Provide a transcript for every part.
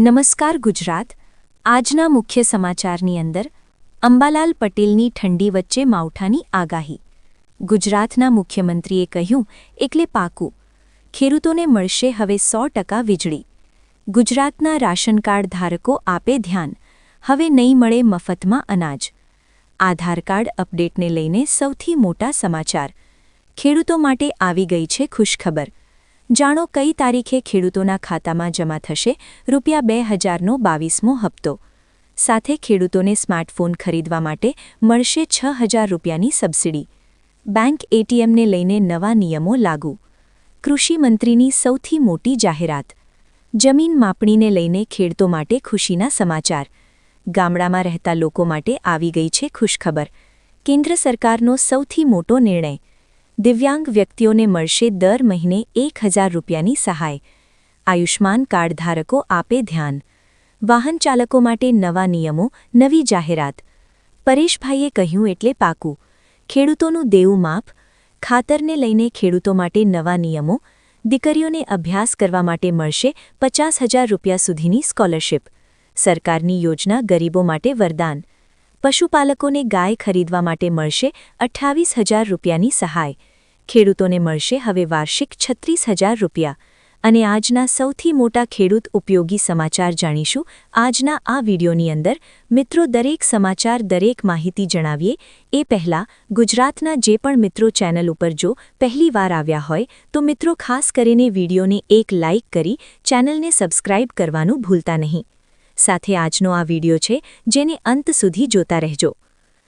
નમસ્કાર ગુજરાત। આજના મુખ્ય સમાચારની અંદર અંબાલાલ પટેલની ઠંડી વચ્ચે માવઠાની આગાહી। ગુજરાતના મુખ્યમંત્રીએ કહ્યું એટલે પાકું, ખેડૂતોને મળશે હવે 100% વીજળી। ગુજરાતના રાશન કાર્ડ ધારકો આપે ધ્યાન, હવે નહીં મળે મફતમાં અનાજ। આધાર કાર્ડ અપડેટને લઈને સૌથી મોટા સમાચાર। ખેડૂતો માટે આવી ગઈ છે ખુશખબર। જાણો કઈ તારીખે ખેડૂતોના ખાતામાં જમા થશે ₹2000નો 22મો હપ્તો। સાથે ખેડૂતોને સ્માર્ટફોન ખરીદવા માટે મળશે ₹6000ની સબસિડી। બેંક એટીએમને લઈને નવા નિયમો લાગુ। કૃષિ મંત્રીની સૌથી મોટી જાહેરાત। જમીન માપણીને લઈને ખેડૂતો માટે ખુશીના સમાચાર। ગામડામાં રહેતા લોકો માટે આવી ગઈ છે ખુશખબર। કેન્દ્ર સરકારનો સૌથી મોટો નિર્ણય। દિવ્યાંગ વ્યક્તિઓને મળશે દર મહિને ₹1000ની સહાય। આયુષ્માન કાર્ડ ધારકો આપે ધ્યાન। વાહન ચાલકો માટે નવા નિયમો, નવી જાહેરાત। પરેશભાઈએ કહ્યું એટલે પાકું, ખેડૂતોનું દેવું માફ। ખાતરને લઈને ખેડૂતો માટે નવા નિયમો। દીકરીઓને અભ્યાસ કરવા માટે મળશે ₹50000 સુધીની સ્કોલરશીપ। સરકારની યોજના ગરીબો માટે વરદાન। પશુપાલકોને ગાય ખરીદવા માટે મળશે ₹28000ની સહાય। ખેડૂતોને મળશે હવે વાર્ષિક ₹36000। અને આજના સૌથી મોટા ખેડૂત ઉપયોગી સમાચાર જાણીશું આજના આ વિડીયોની અંદર। મિત્રો, દરેક સમાચાર, દરેક માહિતી જણાવીએ એ પહેલાં ગુજરાતના જે પણ મિત્રો ચેનલ ઉપર જો પહેલી વાર આવ્યા હોય તો મિત્રો ખાસ કરીને વિડીયોને એક લાઇક કરી ચેનલને સબસ્ક્રાઇબ કરવાનું ભૂલતા નહીં। સાથે આજનો આ વિડીયો છે જેને અંત સુધી જોતા રહેજો।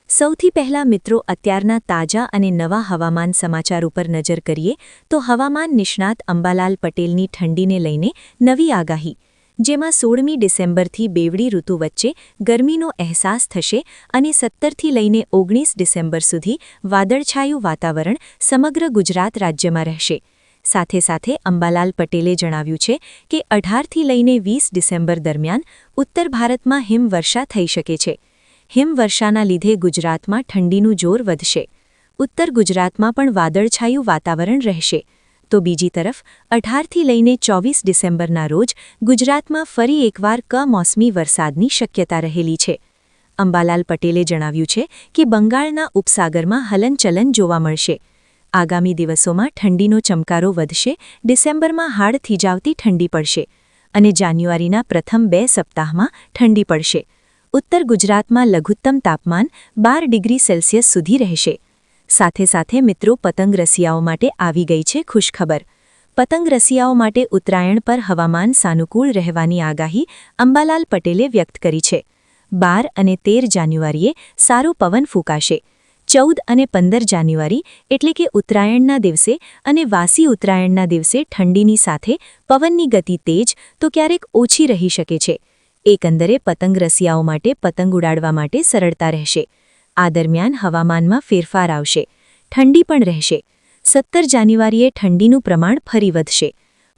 સૌથી પહેલા મિત્રો અત્યારના તાજા અને નવા હવામાન સમાચાર ઉપર નજર કરીએ તો હવામાન નિષ્ણાત અંબાલાલ પટેલની ઠંડીને લઈને નવી આગાહી, જેમાં 16મી ડિસેમ્બરથી બેવડી ઋતુ વચ્ચે ગરમીનો અહેસાસ થશે અને 17થી લઈને 19 ડિસેમ્બર સુધી વાદળછાયું વાતાવરણ સમગ્ર ગુજરાત રાજ્યમાં રહેશે। સાથે સાથે અંબાલાલ પટેલે જણાવ્યું છે કે 18થી લઈને 20 ડિસેમ્બર દરમિયાન ઉત્તર ભારતમાં હિમવર્ષા થઈ શકે છે। હિમવર્ષાના લીધે ગુજરાતમાં ઠંડીનું જોર વધશે। ઉત્તર ગુજરાતમાં પણ વાદળછાયું વાતાવરણ રહેશે। તો બીજી તરફ 18થી લઈને 24 ડિસેમ્બરના રોજ ગુજરાતમાં ફરી એકવાર કમોસમી વરસાદની શક્યતા રહેલી છે। અંબાલાલ પટેલે જણાવ્યું છે કે બંગાળના ઉપસાગરમાં હલનચલન જોવા મળશે। આગામી દિવસોમાં ઠંડીનો ચમકારો વધશે। ડિસેમ્બરમાં હાડ થીજાવતી ઠંડી પડશે અને જાન્યુઆરીના પ્રથમ 2 સપ્તાહમાં ઠંડી પડશે। ઉત્તર ગુજરાતમાં લઘુત્તમ તાપમાન 12 ડિગ્રી સેલ્સિયસ સુધી રહેશે। સાથે સાથે મિત્રો, પતંગ રસિયાઓ માટે આવી ગઈ છે ખુશખબર। પતંગ રસિયાઓ માટે ઉત્તરાયણ પર હવામાન સાનુકૂળ રહેવાની આગાહી અંબાલાલ પટેલે વ્યક્ત કરી છે। 12 અને 13 જાન્યુઆરીએ સારો પવન ફૂંકાશે। 14 અને 15 જાન્યુઆરી એટલે કે ઉત્તરાયણના દિવસે અને વાસી ઉત્તરાયણના દિવસે ઠંડીની સાથે પવનની ગતિ તેજ તો ક્યારેક ઓછી રહી શકે છે। એકંદરે પતંગ રસિયાઓ માટે પતંગ ઉડાડવા માટે સરળતા રહેશે। આ દરમિયાન હવામાનમાં ફેરફાર આવશે, ઠંડી પણ રહેશે। 17 જાન્યુઆરીએ ઠંડીનું પ્રમાણ ફરી વધશે।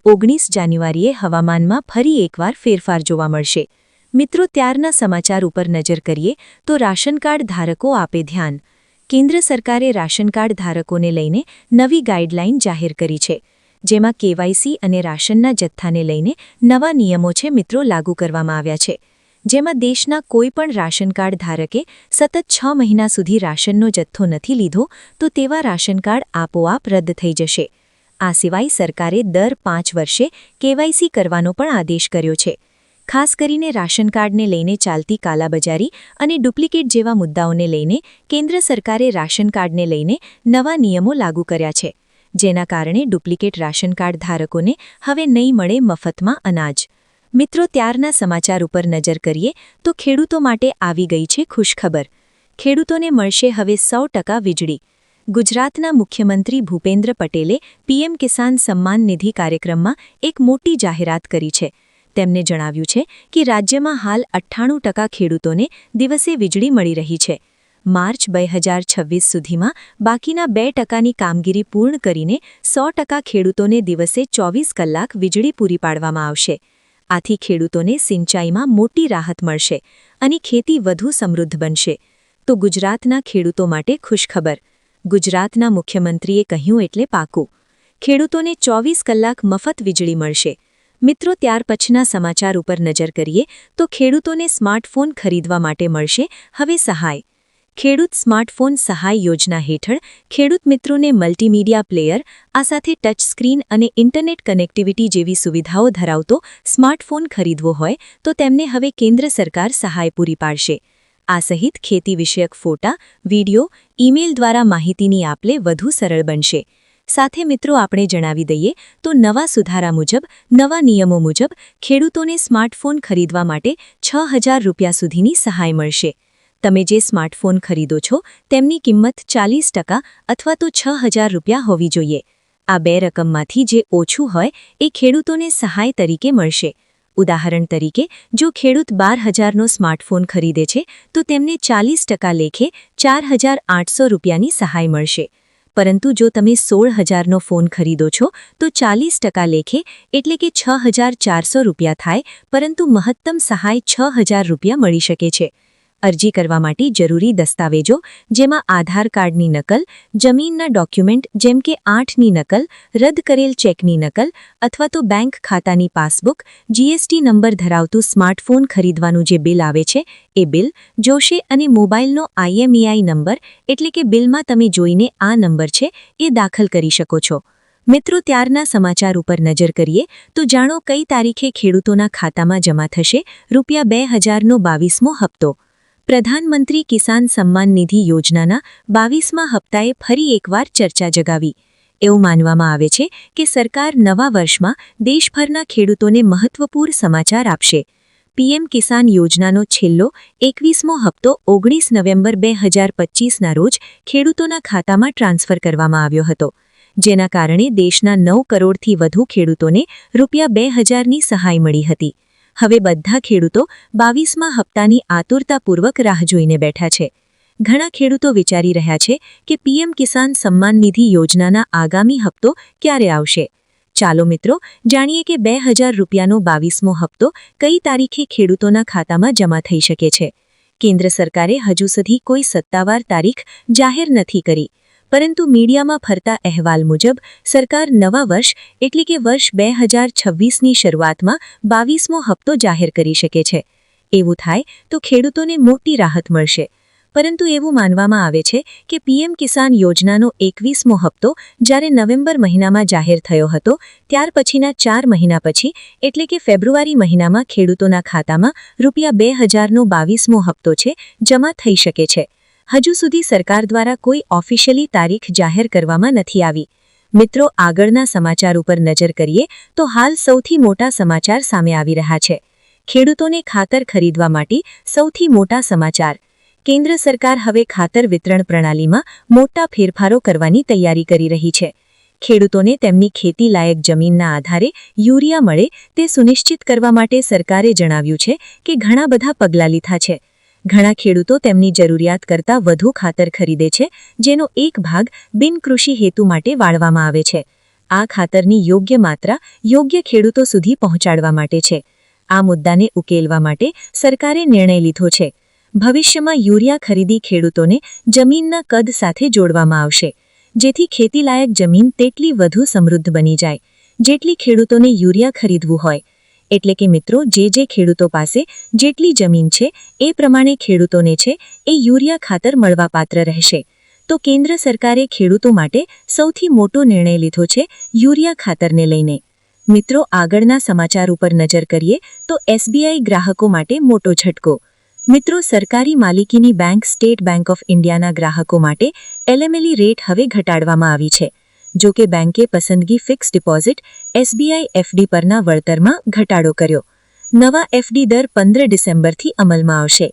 19 જાન્યુઆરીએ હવામાનમાં ફરી એકવાર ફેરફાર જોવા મળશે। મિત્રો, ત્યારના સમાચાર ઉપર નજર કરીએ તો રાશન કાર્ડ ધારકો આપે ધ્યાન। કેન્દ્ર સરકારે રાશન કાર્ડ ધારકોને લઈને નવી ગાઈડલાઈન જાહેર કરી છે, જેમાં કેવાયસી અને રાશનના જથ્થાને લઈને નવા નિયમો છે મિત્રો લાગુ કરવામાં આવ્યા છે। જેમાં દેશના કોઈપણ રાશન કાર્ડ ધારકે સતત 6 મહિના સુધી રાશનનો જથ્થો નથી લીધો તો તેવા રાશન કાર્ડ આપોઆપ રદ થઈ જશે। આ સિવાય સરકારે દર 5 વર્ષે કેવાયસી કરવાનો પણ આદેશ કર્યો છે। ખાસ કરીને રાશન કાર્ડને લઈને ચાલતી કાલાબજારી અને ડુપ્લિકેટ જેવા મુદ્દાઓને લઈને કેન્દ્ર સરકારે રાશન કાર્ડને લઈને નવા નિયમો લાગુ કર્યા છે, જેના કારણે ડુપ્લિકેટ રાશન કાર્ડ ધારકોને હવે નહીં મળે મફતમાં અનાજ। મિત્રો, ત્યારના સમાચાર ઉપર નજર કરીએ તો ખેડૂતો માટે આવી ગઈ છે ખુશખબર। ખેડૂતોને મળશે હવે 100% વીજળી। ગુજરાતના મુખ્યમંત્રી ભૂપેન્દ્ર પટેલે પીએમ કિસાન સમ્માન નિધિ કાર્યક્રમમાં એક મોટી જાહેરાત કરી છે। તેમને જણાવ્યું છે કે રાજ્યમાં હાલ 98% ખેડૂતોને દિવસે વીજળી મળી રહી છે। માર્ચ 2026 સુધીમાં બાકીના 2%ની કામગીરી પૂર્ણ કરીને 100% ખેડૂતોને દિવસે 24 કલાક વીજળી પૂરી પાડવામાં આવશે। આથી ખેડૂતોને સિંચાઈમાં મોટી રાહત મળશે અને ખેતી વધુ સમૃદ્ધ બનશે। તો ગુજરાતના ખેડૂતો માટે ખુશખબર। ગુજરાતના મુખ્યમંત્રીએ કહ્યું એટલે પાકું, ખેડૂતોને 24 કલાક મફત વીજળી મળશે। મિત્રો, ત્યાર પછીના સમાચાર ઉપર નજર કરીએ તો ખેડૂતોને સ્માર્ટફોન ખરીદવા માટે મળશે હવે સહાય. ખેડૂત સ્માર્ટફોન સહાય યોજના હેઠળ ખેડૂત મિત્રોને મલ્ટીમીડિયા પ્લેયર, આ સાથે ટચ સ્ક્રીન અને ઇન્ટરનેટ કનેક્ટિવિટી જેવી સુવિધાઓ ધરાવતો સ્માર્ટફોન ખરીદવો હોય તો તેમને હવે કેન્દ્ર સરકાર સહાય પૂરી પાડશે. આ સહિત ખેતી વિષયક ફોટા, વિડિયો, ઈમેલ દ્વારા માહિતીની આપ-લે વધુ સરળ બનશે. સાથે મિત્રો, આપણે જણાવી દઈએ તો નવા સુધારા મુજબ, નવા નિયમો મુજબ ખેડૂતોને સ્માર્ટફોન ખરીદવા માટે 6,000 રૂપિયા સુધીની સહાય મળશે. તમે જે સ્માર્ટફોન ખરીદો છો તેમની કિંમત 40% અથવા તો 6,000 રૂપિયા હોવી જોઈએ. આ બે રકમમાંથી જે ઓછું હોય એ ખેડૂતોને સહાય તરીકે મળશે. ઉદાહરણ તરીકે, જો ખેડૂત 12,000નો સ્માર્ટફોન ખરીદે છે તો તેમને 40% લેખે 4,800 રૂપિયાની સહાય મળશે. પરંતુ જો તમે 16,000નો ફોન ખરીદો છો તો 40% લેખે એટલે કે 6,400 રૂપિયા થાય, પરંતુ મહત્તમ સહાય 6,000 રૂપિયા મળી શકે છે. અરજી કરવા માટે જરૂરી દસ્તાવેજો, જેમાં આધાર કાર્ડની નકલ, જમીનના ડોક્યુમેન્ટ જેમ કે 8ની નકલ, રદ કરેલ ચેકની નકલ અથવા તો બેંક ખાતાની પાસબુક, જીએસટી નંબર ધરાવતું સ્માર્ટફોન ખરીદવાનું જે બિલ આવે છે એ બિલ જોશે અને મોબાઈલનો IMEI નંબર એટલે કે બિલમાં તમે જોઈને આ નંબર છે એ દાખલ કરી શકો છો. મિત્રો, ત્યારના સમાચાર ઉપર નજર કરીએ તો જાણો કઈ તારીખે ખેડૂતોના ખાતામાં જમા થશે ₹2,000નો 22મો હપ્તો. પ્રધાનમંત્રી કિસાન સમ્માન નિધિ યોજનાના 22મા હપ્તાએ ફરી એકવાર ચર્ચા જગાવી. એવું માનવામાં આવે છે કે સરકાર નવા વર્ષમાં દેશભરના ખેડૂતોને મહત્વપૂર્ણ સમાચાર આપશે. પીએમ કિસાન યોજનાનો છેલ્લો 21મો હપ્તો 19 નવેમ્બર 2025ના રોજ ખેડૂતોના ખાતામાં ટ્રાન્સફર કરવામાં આવ્યો હતો, જેના કારણે દેશના 9 કરોડથી વધુ ખેડૂતોને ₹2,000ની સહાય મળી હતી. હવે બધા ખેડૂતો 22મા હપ્તાની આતુરતાપૂર્વક રાહ જોઈને બેઠા છે. ઘણા ખેડૂતો વિચારી રહ્યા છે કે પીએમ કિસાન સમ્માન નિધિ યોજનાના આગામી હપ્તો ક્યારે આવશે. ચાલો મિત્રો, જાણીએ કે 2,000 રૂપિયાનો 22મો હપ્તો કઈ તારીખે ખેડૂતોના ખાતામાં જમા થઈ શકે છે. કેન્દ્ર સરકારે હજુ સુધી કોઈ સત્તાવાર તારીખ જાહેર નથી કરી, પરંતુ મીડિયામાં ફરતા અહેવાલ મુજબ સરકાર નવા વર્ષ એટલે કે વર્ષ 2026ની શરૂઆતમાં 22મો હપ્તો જાહેર કરી શકે છે. એવું થાય તો ખેડૂતોને મોટી રાહત મળશે. પરંતુ એવું માનવામાં આવે છે કે પીએમ કિસાન યોજનાનો 21મો હપ્તો જ્યારે નવેમ્બર મહિનામાં જાહેર થયો હતો, ત્યાર પછીના 4 મહિના પછી એટલે કે ફેબ્રુઆરી મહિનામાં ખેડૂતોના ખાતામાં ₹2,000નો 22મો હપ્તો છે જમા થઈ શકે છે. હજુ સુધી સરકાર દ્વારા કોઈ ઓફિશિયલી તારીખ જાહેર કરવામાં નથી આવી. મિત્રો, આગળના સમાચાર ઉપર નજર કરીએ તો હાલ સૌથી મોટા સમાચાર સામે આવી રહ્યા છે. ખેડૂતોને ખાતર ખરીદવા માટે સૌથી મોટા સમાચાર. કેન્દ્ર સરકાર હવે ખાતર વિતરણ પ્રણાલીમાં મોટા ફેરફારો કરવાની તૈયારી કરી રહી છે. ખેડૂતોને તેમની ખેતી લાયક જમીનના આધારે યુરિયા મળે તે સુનિશ્ચિત કરવા માટે સરકારે જણાવ્યું છે કે ઘણા બધા પગલાં લીધા છે. ઘણા ખેડૂતો તેમની જરૂરિયાત કરતાં વધુ ખાતર ખરીદે છે, જેનો એક ભાગ બિનકૃષિ હેતુ માટે વાળવામાં આવે છે. આ ખાતરની યોગ્ય માત્રા યોગ્ય ખેડૂતો સુધી પહોંચાડવા માટે છે. આ મુદ્દાને ઉકેલવા માટે સરકારે નિર્ણય લીધો છે. ભવિષ્યમાં યુરિયા ખરીદી ખેડૂતોને જમીનના કદ સાથે જોડવામાં આવશે, જેથી ખેતીલાયક જમીન તેટલી વધુ સમૃદ્ધ બની જાય જેટલી ખેડૂતોને યુરિયા ખરીદવું હોય. એટલે કે મિત્રો, જે ખેડૂતો પાસે જેટલી જમીન છે એ પ્રમાણે ખેડૂતોને છે એ યુરિયા ખાતર મળવાપાત્ર રહેશે. તો કેન્દ્ર સરકારે ખેડૂતો માટે સૌથી મોટો નિર્ણય લીધો છે યુરિયા ખાતરને લઈને. મિત્રો, આગળના સમાચાર ઉપર નજર કરીએ તો SBI ગ્રાહકો માટે મોટો ઝટકો. મિત્રો, સરકારી માલિકીની બેંક સ્ટેટ બેંક ઓફ ઇન્ડિયાના ગ્રાહકો માટે LMLE રેટ હવે ઘટાડવામાં આવી છે. જો કે બેંકે પસંદગી ફિક્સ ડિપોઝિટ SBI FD પરના વળતરમાં ઘટાડો કર્યો. નવા FD દર 15 ડિસેમ્બરથી અમલમાં આવશે.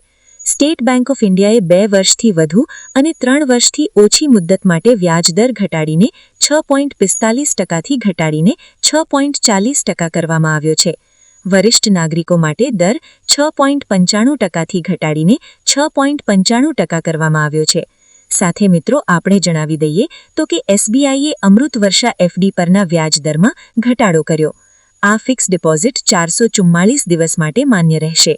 સ્ટેટ બેંક ઓફ ઇન્ડિયાએ 2 વર્ષથી વધુ અને 3 વર્ષથી ઓછી મુદ્દત માટે વ્યાજ દર ઘટાડીને 6.45%થી ઘટાડીને 6.40% કરવામાં આવ્યો છે. વરિષ્ઠ નાગરિકો માટે દર 6.95%થી ઘટાડીને 6.95% કરવામાં આવ્યો છે. સાથે મિત્રો, આપણે જણાવી દઈએ તો કે SBIએ અમૃત વર્ષા FD પરના વ્યાજ દરમાં ઘટાડો કર્યો. આ ફિક્સ ડિપોઝિટ 444 દિવસ માટે માન્ય રહેશે.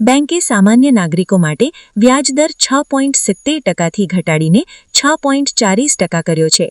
બેંકે સામાન્ય નાગરિકો માટે વ્યાજ દર 6.70%થી ઘટાડીને 6.40% કર્યો છે.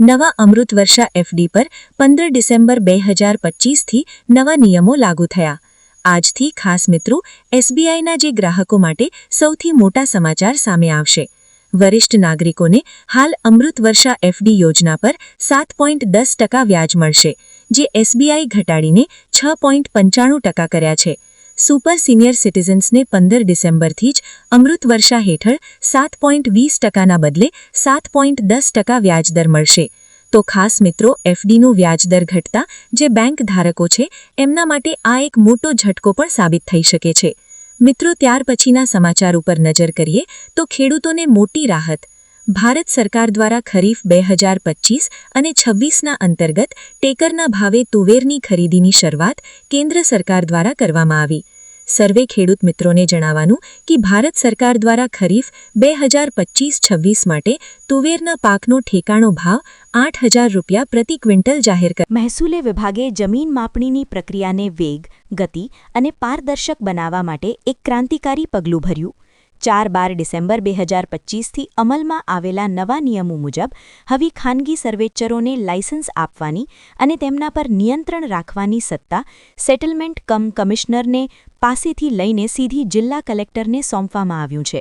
નવા અમૃત વર્ષા એફડી પર 15 ડિસેમ્બર 2025થી નવા નિયમો લાગુ થયા। આજથી ખાસ મિત્રો એસબીઆઈના જે ગ્રાહકો માટે સૌથી મોટા સમાચાર સામે આવશે। વરિષ્ઠ નાગરિકોને હાલ અમૃત વર્ષા એફડી યોજના પર 7.10% વ્યાજ મળશે, જે એસબીઆઈ ઘટાડીને 6.95% કર્યા છે। સુપર સિનિયર સિટીઝન્સને 15 ડિસેમ્બરથી જ અમૃત વર્ષા હેઠળ 7.20%ના બદલે 7.10% વ્યાજદર મળશે। તો ખાસ મિત્રો એફડીનું વ્યાજદર ઘટતા જે બેંક ધારકો છે એમના માટે આ એક મોટો ઝટકો પણ સાબિત થઈ શકે છે। મિત્રો ત્યાર પછીના સમાચાર ઉપર નજર કરીએ તો ખેડૂતોને મોટી રાહત। ભારત સરકાર દ્વારા ખરીફ 2025 અને 26ના અંતર્ગત ટેકરના ભાવે તુવેરની ખરીદીની શરૂઆત કેન્દ્ર સરકાર દ્વારા કરવામાં આવી। સર્વે ખેડૂત મિત્રોને જણાવવાનું કે ભારત સરકાર દ્વારા ખરીફ 2025-26 માટે તુવેરના પાકનો ઠેકાણો ભાવ 8,000 રૂપિયા પ્રતિ ક્વિન્ટલ જાહેર કર્યો। મહેસૂલ વિભાગે જમીન માપણીની પ્રક્રિયાને વેગ, ગતિ અને પારદર્શક બનાવવા માટે એક ક્રાંતિકારી પગલું ભર્યું। 4-12 ડિસેમ્બર 2025થી અમલમાં આવેલા નવા નિયમો મુજબ હવે ખાનગી સર્વેચરોને લાયસન્સ આપવાની અને તેમના પર નિયંત્રણ રાખવાની સત્તા સેટલમેન્ટ કમિશનરને પાસેથી લઈને સીધી જિલ્લા કલેક્ટરને સોંપવામાં આવ્યું છે।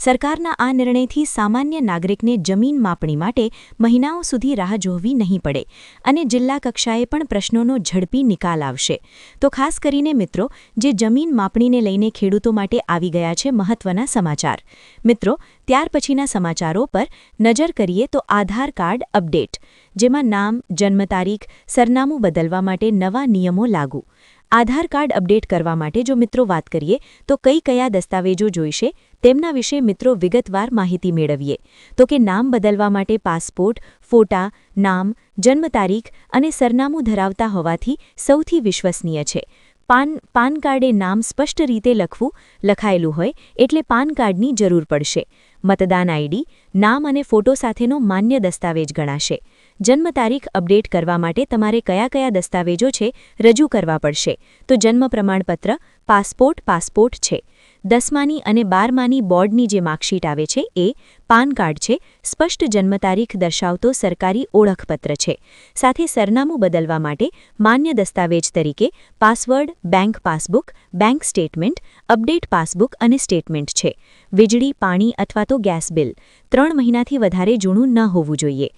સરકારના આ નિર્ણયથી સામાન્ય નાગરિકને જમીન માપણી માટે મહિનાઓ સુધી રાહ જોવી નહીં પડે અને જિલ્લા કક્ષાએ પણ પ્રશ્નોનો ઝડપી નિકાલ આવશે। તો ખાસ કરીને મિત્રો જે જમીન માપણીને લઈને ખેડૂતો માટે આવી ગયા છે મહત્વના સમાચાર। મિત્રો ત્યાર પછીના સમાચારો પર નજર કરીએ તો આધાર કાર્ડ અપડેટ, જેમાં નામ, જન્મ તારીખ, સરનામું બદલવા માટે નવા નિયમો લાગુ। આધાર કાર્ડ અપડેટ કરવા માટે જો મિત્રો વાત કરીએ તો કયા દસ્તાવેજો જોઈશે તેમના વિશે મિત્રો વિગતવાર માહિતી મેળવીએ તો કે નામ બદલવા માટે પાસપોર્ટ, ફોટા, નામ, જન્મ તારીખ અને સરનામું ધરાવતા હોવાથી સૌથી વિશ્વસનીય છે। પાન કાર્ડે નામ સ્પષ્ટ રીતે લખાયેલું હોય એટલે પાન કાર્ડની જરૂર પડશે। મતદાન આઈડી, નામ અને ફોટો સાથેનો માન્ય દસ્તાવેજ ગણાશે। જન્મ તારીખ અપડેટ કરવા માટે તમારે કયા દસ્તાવેજો છે રજૂ કરવા પડશે તો જન્મ પ્રમાણપત્ર, પાસપોર્ટ છે, 10માની અને 12માની બોર્ડની જે માર્કશીટ આવે છે એ, પાન કાર્ડ છે, સ્પષ્ટ જન્મ તારીખ દર્શાવતો સરકારી ઓળખપત્ર છે। સાથે સરનામું બદલવા માટે માન્ય દસ્તાવેજ તરીકે password, bank passbook, bank statement, update passbook અને સ્ટેટમેન્ટ છે। વીજળી, પાણી અથવા તો ગેસ બિલ 3 મહિનાથી વધારે જૂનું ન હોવું જોઈએ।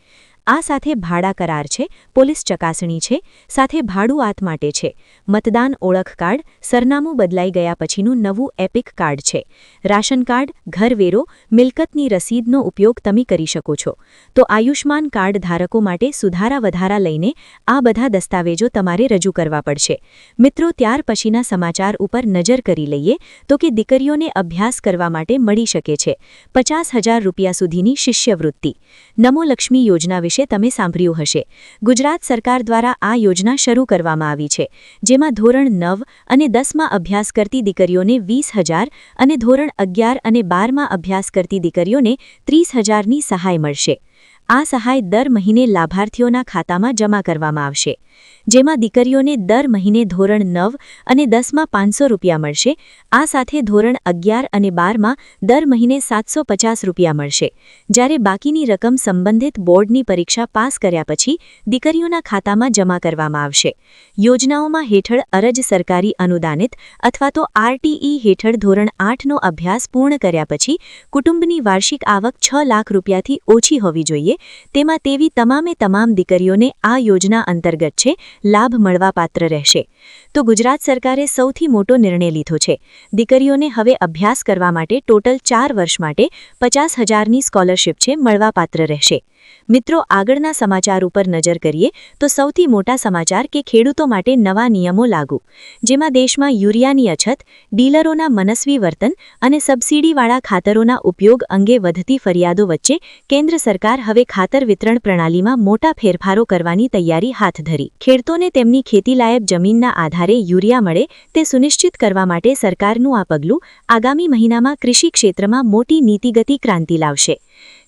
આ સાથે ભાડા કરાર છે, પોલીસ ચકાસણી છે, સાથે ભાડુઆત માટે છે, મતદાન ઓળખ કાર્ડ, સરનામું બદલાઈ ગયા પછીનું નવું એપિક કાર્ડ છે, રાશન કાર્ડ, ઘરવેરો, મિલકતની રસીદનો ઉપયોગ તમે કરી શકો છો। તો આયુષ્માન કાર્ડ ધારકો માટે સુધારા વધારા લઈને આ બધા દસ્તાવેજો તમારે રજૂ કરવા પડશે। મિત્રો ત્યાર પછીના સમાચાર ઉપર નજર કરી લઈએ તો કે દીકરીઓને અભ્યાસ કરવા માટે મળી શકે છે 50,000 રૂપિયા સુધીની શિષ્યવૃત્તિ। નમો લક્ષ્મી યોજના વિશે તમે સાંભળ્યું હશે। ગુજરાત સરકાર દ્વારા આ યોજના શરૂ કરવામાં આવી છે, જેમાં ધોરણ 9 અને 10માં અભ્યાસ કરતી દીકરીઓને 20,000 અને ધોરણ 11 અને 12માં અભ્યાસ કરતી દીકરીઓને 30,000ની સહાય મળશે। આ સહાય દર મહિને લાભાર્થીઓના ખાતામાં જમા કરવામાં આવશે, જેમાં દીકરીઓને દર મહિને ધોરણ 9 અને 10માં 500 રૂપિયા મળશે। આ સાથે ધોરણ 11 અને 12માં દર મહિને 750 રૂપિયા મળશે, જ્યારે બાકીની રકમ સંબંધિત બોર્ડની પરીક્ષા પાસ કર્યા પછી દીકરીઓના ખાતામાં જમા કરવામાં આવશે। યોજનાઓમાં હેઠળ અરજ સરકારી અનુદાનિત અથવા તો આરટીઈ હેઠળ ધોરણ 8નો અભ્યાસ પૂર્ણ કર્યા પછી કુટુંબની વાર્ષિક આવક 6 લાખ રૂપિયાથી ઓછી હોવી જોઈએ, તેમાં તેવી તમામ દીકરીઓને આ યોજના અંતર્ગત છે લાભ મળવાપાત્ર રહેશે। તો ગુજરાત સરકારે સૌથી મોટો નિર્ણય લીધો છે। દીકરીઓને હવે અભ્યાસ કરવા માટે ટોટલ 4 વર્ષ માટે 50,000ની સ્કોલરશિપ છે મળવાપાત્ર રહેશે। મિત્રો આગળના સમાચાર ઉપર નજર કરીએ તો સૌથી મોટા સમાચાર કે ખેડૂતો માટે નવા નિયમો લાગુ, જેમાં દેશમાં યુરિયાની અછત, ડીલરોના મનસ્વી વર્તન અને સબસિડીવાળા ખાતરોના ઉપયોગ અંગે વધતી ફરિયાદો વચ્ચે કેન્દ્ર સરકાર હવે ખાતર વિતરણ પ્રણાલીમાં મોટા ફેરફારો કરવાની તૈયારી હાથ ધરી। ખેડૂતોને તેમની ખેતીલાયક જમીનના આધારે યુરિયા મળે તે સુનિશ્ચિત કરવા માટે સરકારનું આ પગલું આગામી મહિનામાં કૃષિ ક્ષેત્રમાં મોટી નીતિગત ક્રાંતિ લાવશે।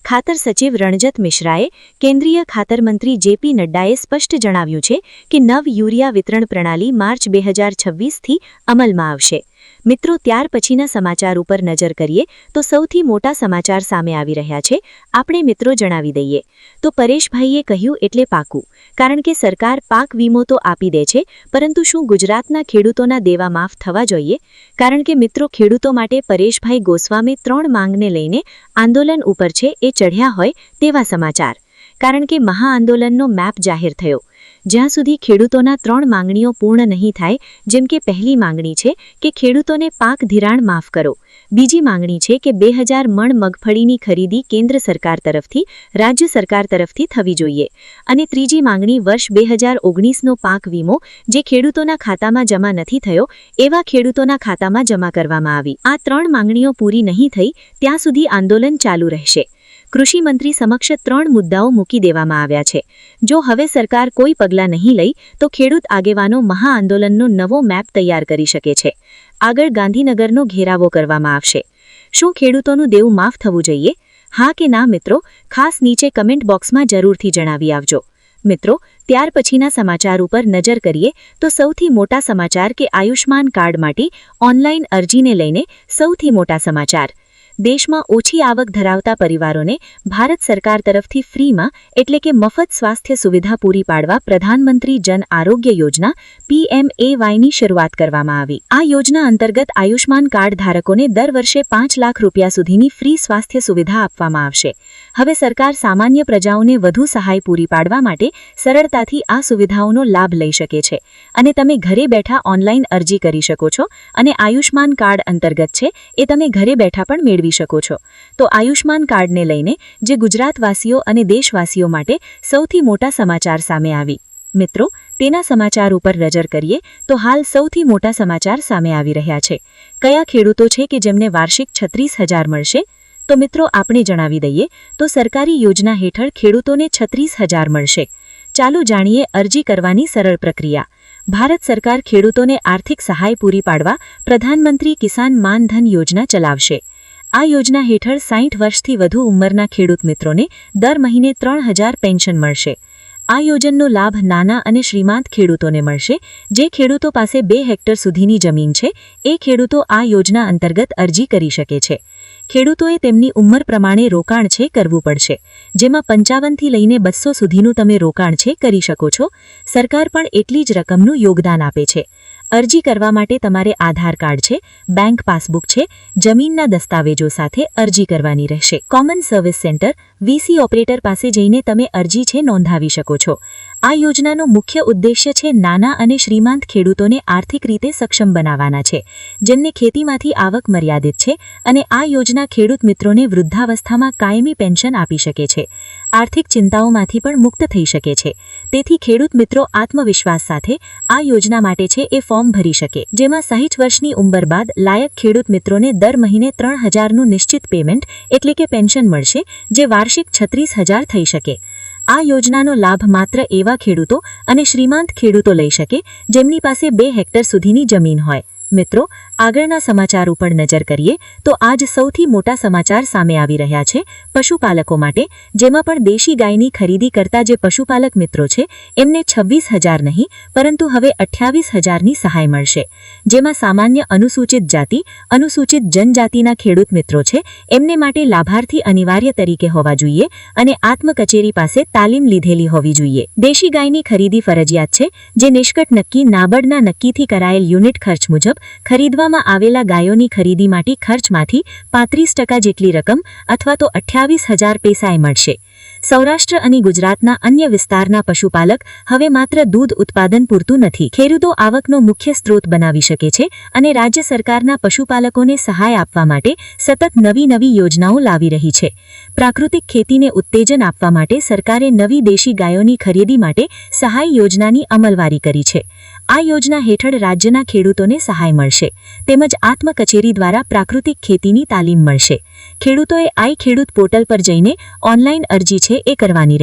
ખાતર સચિવ રણજત મિશ્રાએ કેન્દ્રીય ખાતર મંત્રી જેપી નડ્ડાએ સ્પષ્ટ જણાવ્યું છે કે નવ યુરિયા વિતરણ પ્રણાલી માર્ચ 2026થી અમલમાં આવશે। મિત્રો, ત્યાર પછીના સમાચાર ઉપર નજર કરીએ તો સૌથી મોટા સમાચાર સામે આવી રહ્યા છે. આપણે મિત્રો જણાવી દઈએ તો પરેશભાઈએ કહ્યું એટલે પાકું, કારણ કે સરકાર પાક વીમો તો આપી દે છે, પરંતુ શું ગુજરાતના ખેડૂતોના દેવા માફ થવા જોઈએ? કારણ કે મિત્રો, ખેડૂતો માટે પરેશભાઈ ગોસ્વામી 3 માંગને લઈને આંદોલન ઉપર છે એ ચઢ્યા હોય તેવા સમાચાર. કારણ કે મહાઆંદોલનનો મેપ જાહેર થયો. જ્યાં સુધી ખેડૂતોના 3 માંગણીઓ પૂર્ણ નહીં થાય, જેમ કે પહેલી માંગણી છે કે ખેડૂતોને પાક ધિરાણ માફ કરો, બીજી માંગણી છે કે 2000 મણ મગફળીની ખરીદી કેન્દ્ર સરકાર તરફથી રાજ્ય સરકાર તરફથી થવી જોઈએ, અને ત્રીજી માંગણી વર્ષ 2019નો પાક વીમો જે ખેડૂતોના ખાતામાં જમા નથી થયો એવા ખેડૂતોના ખાતામાં જમા કરવામાં આવી. આ 3 માંગણીઓ પૂરી નહીં થઈ ત્યાં સુધી આંદોલન ચાલુ રહેશે. કૃષિ મંત્રી સમક્ષ 3 મુદ્દાઓ મૂકી દેવામાં આવ્યા છે. જો હવે સરકાર કોઈ પગલાં નહીં લઈ તો ખેડૂત આગેવાનો મહાઆંદોલનનો નવો મેપ તૈયાર કરી શકે છે. આગળ ગાંધીનગરનો ઘેરાવો કરવામાં આવશે. શું ખેડૂતોનું દેવું માફ થવું જોઈએ? હા કે ના મિત્રો, ખાસ નીચે કમેન્ટ બોક્સમાં જરૂરથી જણાવી આવજો. મિત્રો, ત્યાર પછીના સમાચાર ઉપર નજર કરીએ તો સૌથી મોટા સમાચાર કે આયુષ્માન કાર્ડ માટે ઓનલાઈન અરજીને લઈને સૌથી મોટા સમાચાર. દેશમાં ઓછી આવક ધરાવતા પરિવારોને ભારત સરકાર તરફથી ફ્રીમાં એટલે કે મફત સ્વાસ્થ્ય સુવિધા પૂરી પાડવા પ્રધાનમંત્રી જન આરોગ્ય યોજના PMAYની શરૂઆત કરવામાં આવી. આ યોજના અંતર્ગત આયુષ્માન કાર્ડ ધારકોને દર વર્ષે 5 લાખ રૂપિયા સુધીની ફ્રી સ્વાસ્થ્ય સુવિધા આપવામાં આવશે. હવે સરકાર સામાન્ય પ્રજાઓને વધુ સહાય પૂરી પાડવા માટે સરળતાથી આ સુવિધાઓનો લાભ લઈ શકે છે, અને તમે ઘરે બેઠા ઓનલાઈન અરજી કરી શકો છો, અને આયુષ્માન કાર્ડ અંતર્ગત છે એ તમે ઘરે બેઠા પણ મેળવી શકો છો. તો આયુષ્માન કાર્ડને લઈને જે ગુજરાતવાસીઓ અને દેશવાસીઓ માટે સૌથી મોટા સમાચાર સામે આવી. મિત્રો, તેના સમાચાર ઉપર નજર કરીએ તો હાલ સૌથી મોટા સમાચાર સામે આવી રહ્યા છે. કયા ખેડૂતો છે કે જેમને વાર્ષિક 36,000 મળશે? તો મિત્રો, આપણે જણાવી દઈએ તો સરકારી યોજના હેઠળ ખેડૂતોને 36,000 મળશે. ચાલો જાણીએ અરજી કરવાની સરળ પ્રક્રિયા. ભારત સરકાર ખેડૂતોને આર્થિક સહાય પૂરી પાડવા પ્રધાનમંત્રી કિસાન માન ધન યોજના ચલાવશે. આ યોજના હેઠળ 60 વર્ષથી વધુ ઉંમરના ખેડૂત મિત્રોને દર મહિને 3,000 પેન્શન મળશે. આ યોજનાનો લાભ નાના અને શ્રીમંત ખેડૂતોને મળશે. જે ખેડૂતો પાસે 2 હેક્ટર સુધીની જમીન છે એ ખેડૂતો આ યોજના અંતર્ગત અરજી કરી શકે છે. ખેડૂતોએ તેમની ઉંમર પ્રમાણે રોકાણ છે કરવું પડશે, જેમાં 55 થી લઈને 200 સુધીનું તમે રોકાણ છે કરી શકો છો. સરકાર પણ એટલી જ રકમનું યોગદાન આપે છે. અરજી કરવા માટે તમારે આધાર કાર્ડ છે, બેંક પાસબુક છે, જમીનના દસ્તાવેજો સાથે અરજી કરવાની રહેશે. Common service centre VC operator પાસે જઈને તમે અરજી છે નોંધાવી શકો છો. આ યોજનાનો મુખ્ય ઉદ્દેશ્ય છે નાના અને શ્રીમંત ખેડૂતોને આર્થિક રીતે સક્ષમ બનાવવાના છે, જેમને ખેતીમાંથી આવક મર્યાદિત છે, અને આ યોજના ખેડૂત મિત્રોને વૃદ્ધાવસ્થામાં કાયમી પેન્શન આપી શકે છે. આર્થિક ચિંતાઓમાંથી પણ મુક્ત થઈ શકે છે. તેથી ખેડૂત મિત્રો આત્મવિશ્વાસ સાથે આ યોજના માટે છે એ ફોર્મ ભરી શકે, જેમાં 60 વર્ષની ઉંમર બાદ લાયક ખેડૂત મિત્રોને દર મહિને 3,000નું નિશ્ચિત પેમેન્ટ એટલે કે પેન્શન મળશે, જે વાર્ષિક 36,000 થઈ શકે. આ યોજનાનો લાભ માત્ર એવા ખેડૂતો અને શ્રીમંત ખેડૂતો લઈ શકે જેમની પાસે 2 હેક્ટર સુધીની જમીન હોય. મિત્રો, આગળના સમાચાર ઉપર નજર કરીએ તો આજ સૌથી મોટા સમાચાર સામે આવી રહ્યા છે પશુપાલકો માટે, જેમાં પણ દેશી ગાયની ખરીદી કરતા જે પશુપાલક મિત્રો છે એમને 26,000 નહીં પરંતુ હવે 28,000ની સહાય મળશે. જેમાં સામાન્ય અનુસૂચિત જાતિ, અનુસૂચિત જનજાતિના ખેડૂત મિત્રો છે એમને માટે લાભાર્થી અનિવાર્ય તરીકે હોવા જોઈએ અને આત્મ કચેરી પાસે તાલીમ લીધેલી હોવી જોઈએ. દેશી ગાયની ખરીદી ફરજિયાત છે, જે નિષ્કટ નક્કી નાબર્ડના નક્કીથી કરાયેલ યુનિટ ખર્ચ મુજબ ખરીદવામાં આવેલા ગાયોની ખરીદી માટે ખર્ચમાંથી 35% જેટલી રકમ અથવા તો 28,000 પૈસાએ મળશે. સૌરાષ્ટ્ર અને ગુજરાતના અન્ય વિસ્તારના પશુપાલક હવે માત્ર દૂધ ઉત્પાદન પૂરતું નથી, ખેડૂતો આવકનો મુખ્ય સ્ત્રોત બનાવી શકે છે, અને રાજ્ય સરકારના પશુપાલકોને સહાય આપવા માટે સતત નવી યોજનાઓ લાવી રહી છે. પ્રાકૃતિક ખેતીને ઉત્તેજન આપવા માટે સરકારે નવી દેશી ગાયોની ખરીદી માટે સહાય યોજનાની અમલવારી કરી છે. આ યોજના હેઠળ રાજ્યના ખેડૂતોને સહાય મળશે, તેમજ આત્મ કચેરી દ્વારા પ્રાકૃતિક ખેતીની તાલીમ મળશે. ખેડૂતોએ આઈ ખેડૂત પોર્ટલ પર જઈને ઓનલાઈન અરજી છે એ કરવાની રહેશે.